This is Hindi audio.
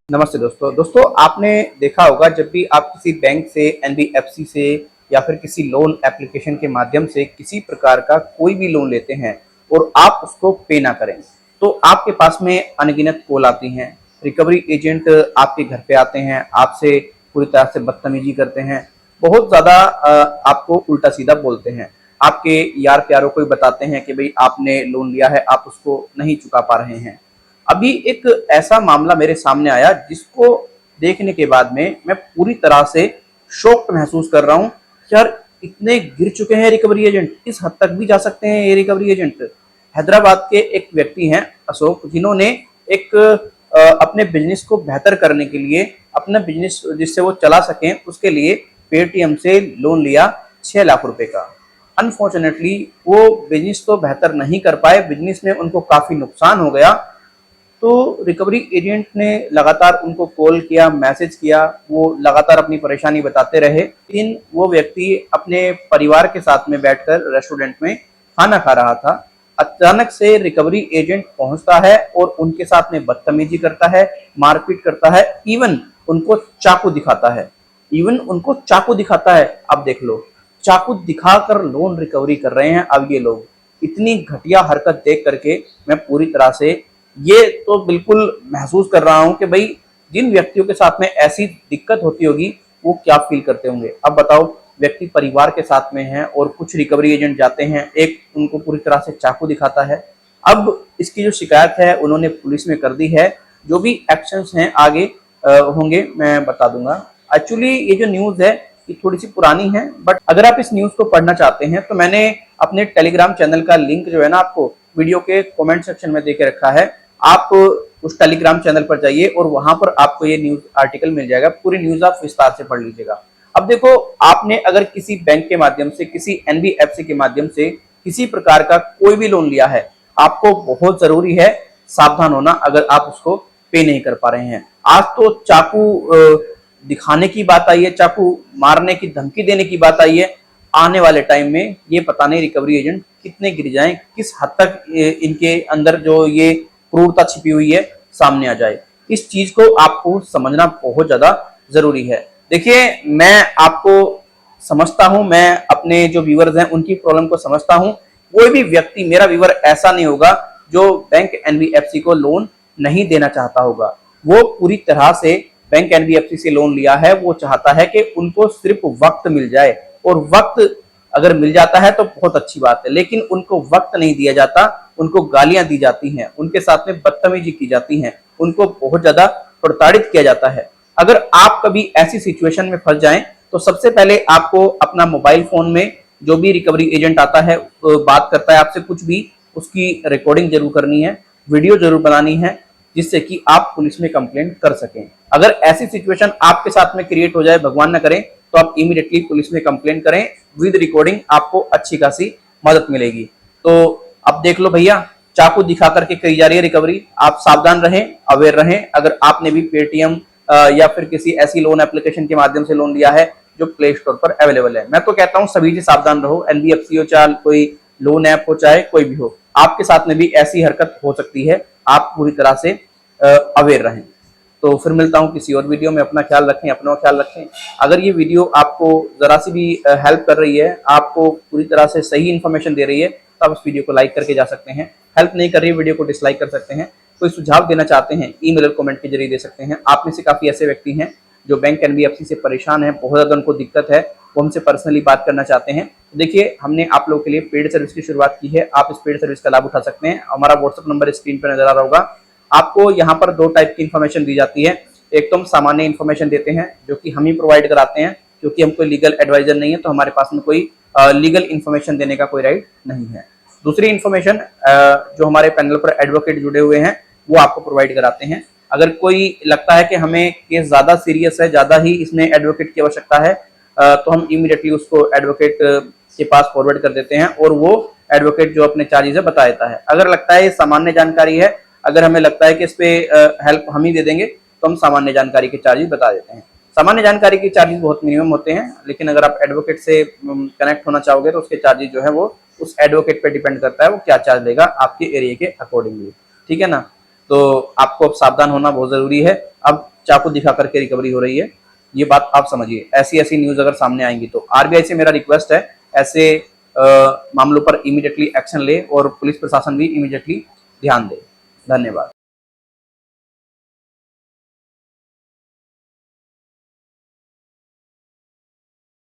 नमस्ते दोस्तों आपने देखा होगा जब भी आप किसी बैंक से एनबीएफसी से या फिर किसी लोन एप्लीकेशन के माध्यम से किसी प्रकार का कोई भी लोन लेते हैं और आप उसको पे ना करें तो आपके पास में अनगिनत कॉल आती हैं। रिकवरी एजेंट आपके घर पे आते हैं, आपसे पूरी तरह से बदतमीजी करते हैं, बहुत ज़्यादा आपको उल्टा सीधा बोलते हैं। आपके यार प्यारों को भी बताते हैं कि भाई आपने लोन लिया है, आप उसको नहीं चुका पा रहे हैं। अभी एक ऐसा मामला मेरे सामने आया जिसको देखने के बाद में मैं पूरी तरह से शॉक्ड महसूस कर रहा हूँ। यार इतने गिर चुके हैं रिकवरी एजेंट, इस हद तक भी जा सकते हैं ये रिकवरी एजेंट। हैदराबाद के एक व्यक्ति हैं अशोक, जिन्होंने एक अपने बिजनेस को बेहतर करने के लिए, अपना बिजनेस जिससे वो चला सकें उसके लिए पेटीएम से लोन लिया 6 लाख रुपए का। अनफॉर्चुनेटली वो बिजनेस तो बेहतर नहीं कर पाए, बिजनेस में उनको काफी नुकसान हो गया। तो रिकवरी एजेंट ने लगातार उनको कॉल किया, मैसेज किया, वो लगातार अपनी परेशानी बताते रहे। लेकिन वो व्यक्ति अपने परिवार के साथ में बैठकर रेस्टोरेंट में खाना खा रहा था। अचानक से रिकवरी एजेंट पहुंचता है और उनके साथ में बदतमीजी करता है, मारपीट करता है, इवन उनको चाकू दिखाता है। अब देख लो, चाकू दिखाकर लोन रिकवरी कर रहे हैं। अब ये लोग इतनी घटिया हरकत देख करके मैं पूरी तरह से ये तो बिल्कुल महसूस कर रहा हूं कि भाई जिन व्यक्तियों के साथ में ऐसी दिक्कत होती होगी वो क्या फील करते होंगे। अब बताओ, व्यक्ति परिवार के साथ में है और कुछ रिकवरी एजेंट जाते हैं, एक उनको पूरी तरह से चाकू दिखाता है। अब इसकी जो शिकायत है उन्होंने पुलिस में कर दी है। जो भी एक्शंस हैं आगे होंगे मैं बता दूंगा। एक्चुअली ये जो न्यूज है ये थोड़ी सी पुरानी है, बट अगर आप इस न्यूज को पढ़ना चाहते हैं तो मैंने अपने टेलीग्राम चैनल का लिंक जो है ना आपको वीडियो के कमेंट सेक्शन में देके रखा है। आप उस टेलीग्राम चैनल पर जाइए और वहां पर आपको ये न्यूज आर्टिकल मिल जाएगा। पूरी न्यूज आप विस्तार से पढ़ लीजिएगा। अब देखो, आपने अगर किसी बैंक के माध्यम से, किसी एनबीएफसी के माध्यम से किसी प्रकार का कोई भी लोन लिया है, आपको बहुत जरूरी है सावधान होना अगर आप उसको पे नहीं कर पा रहे हैं। आज तो चाकू दिखाने की बात आई है, चाकू मारने की धमकी देने की बात आई है। आने वाले टाइम में ये पता नहीं रिकवरी एजेंट कितने गिर जाएं, किस हद तक इनके अंदर जो ये क्रूरता छिपी हुई है सामने आ जाए। इस चीज को आपको समझना बहुत ज्यादा जरूरी है। देखिए, मैं आपको समझता हूं, मैं अपने जो व्यूअर्स हैं उनकी प्रॉब्लम को समझता हूं। कोई भी व्यक्ति, मेरा व्यूअर ऐसा नहीं होगा जो बैंक एनबीएफसी को लोन नहीं देना चाहता होगा। वो पूरी तरह से बैंक एनबीएफसी से लोन लिया है, वो चाहता है कि उनको सिर्फ वक्त मिल जाए, और वक्त अगर मिल जाता है तो बहुत अच्छी बात है। लेकिन उनको वक्त नहीं दिया जाता, उनको गालियां दी जाती हैं, उनके साथ में बदतमीजी की जाती है, उनको बहुत ज्यादा प्रताड़ित किया जाता है। अगर आप कभी ऐसी सिचुएशन में फंस जाएं तो सबसे पहले आपको अपना मोबाइल फोन में जो भी रिकवरी एजेंट आता है, बात करता है आपसे कुछ भी, उसकी रिकॉर्डिंग जरूर करनी है, वीडियो जरूर बनानी है, जिससे कि आप पुलिस में कंप्लेंट कर सकें। अगर ऐसी सिचुएशन आपके साथ में क्रिएट हो जाए, भगवान ना करे, तो आप इमीडिएटली पुलिस में कंप्लेंट करें। विद रिकॉर्डिंग आपको अच्छी खासी मदद मिलेगी। तो अब देख लो भैया, चाकू दिखा करके करी जा रही है रिकवरी। आप सावधान रहें, अवेयर रहें। अगर आपने भी पेटीएम या फिर किसी ऐसी लोन एप्लीकेशन के माध्यम से लोन लिया है जो प्ले स्टोर पर अवेलेबल है, मैं तो कहता हूं सभी से सावधान रहो। एनबीएफसी हो, चाहे कोई लोन ऐप हो, चाहे कोई भी हो, आपके साथ में भी ऐसी हरकत हो सकती है। आप पूरी तरह से अवेयर रहें। तो फिर मिलता हूं किसी और वीडियो में। अपना ख्याल रखें, अपना ख्याल रखें। अगर ये वीडियो आपको जरा सी भी हेल्प कर रही है, आपको पूरी तरह से सही इन्फॉर्मेशन दे रही है, तो आप इस वीडियो को लाइक करके जा सकते हैं। हेल्प नहीं कर रही है, वीडियो को डिसलाइक कर सकते हैं। कोई सुझाव देना चाहते हैं, ईमेल और कमेंट के जरिए दे सकते हैं। आप में से काफी ऐसे व्यक्ति हैं जो बैंक एनबीएफसी से परेशान है, बहुत ज्यादा उनको दिक्कत है, वो हमसे पर्सनली बात करना चाहते हैं। तो देखिए, हमने आप लोगों के लिए पेड सर्विस की शुरुआत की है। आप इस पेड सर्विस का लाभ उठा सकते हैं। हमारा व्हाट्सएप नंबर स्क्रीन पर नजर आ रहा होगा। आपको यहाँ पर 2 टाइप की इन्फॉर्मेशन दी जाती है। एक तो हम सामान्य इन्फॉर्मेशन देते हैं जो कि हम ही प्रोवाइड कराते हैं, क्योंकि हम कोई लीगल एडवाइजर नहीं है, तो हमारे पास में कोई लीगल इन्फॉर्मेशन देने का कोई राइट नहीं है। दूसरी इन्फॉर्मेशन जो हमारे पैनल पर एडवोकेट जुड़े हुए हैं वो आपको प्रोवाइड कराते हैं। अगर कोई लगता है कि हमें केस ज्यादा सीरियस है, ज्यादा ही इसमें एडवोकेट की आवश्यकता है, तो हम इमीडिएटली उसको एडवोकेट के पास फॉरवर्ड कर देते हैं और वो एडवोकेट जो अपने चार्जेस है बता देता है। अगर लगता है ये सामान्य जानकारी है, अगर हमें लगता है कि इस पे हेल्प हम ही दे देंगे, तो हम सामान्य जानकारी के चार्जेस बता देते हैं। सामान्य जानकारी के चार्जेस बहुत मिनिमम होते हैं, लेकिन अगर आप एडवोकेट से कनेक्ट होना चाहोगे तो उसके चार्जेस जो है वो उस एडवोकेट पे डिपेंड करता है, वो क्या चार्ज लेगा आपके एरिया के अकॉर्डिंगली। ठीक है ना। तो आपको अब सावधान होना बहुत जरूरी है। अब चाकू दिखा करके रिकवरी हो रही है। ये बात आप समझिए। ऐसी ऐसी न्यूज अगर सामने आएंगी तो आरबीआई से मेरा रिक्वेस्ट है, ऐसे मामलों पर इमीडिएटली एक्शन ले और पुलिस प्रशासन भी इमीडिएटली ध्यान दे। धन्यवाद।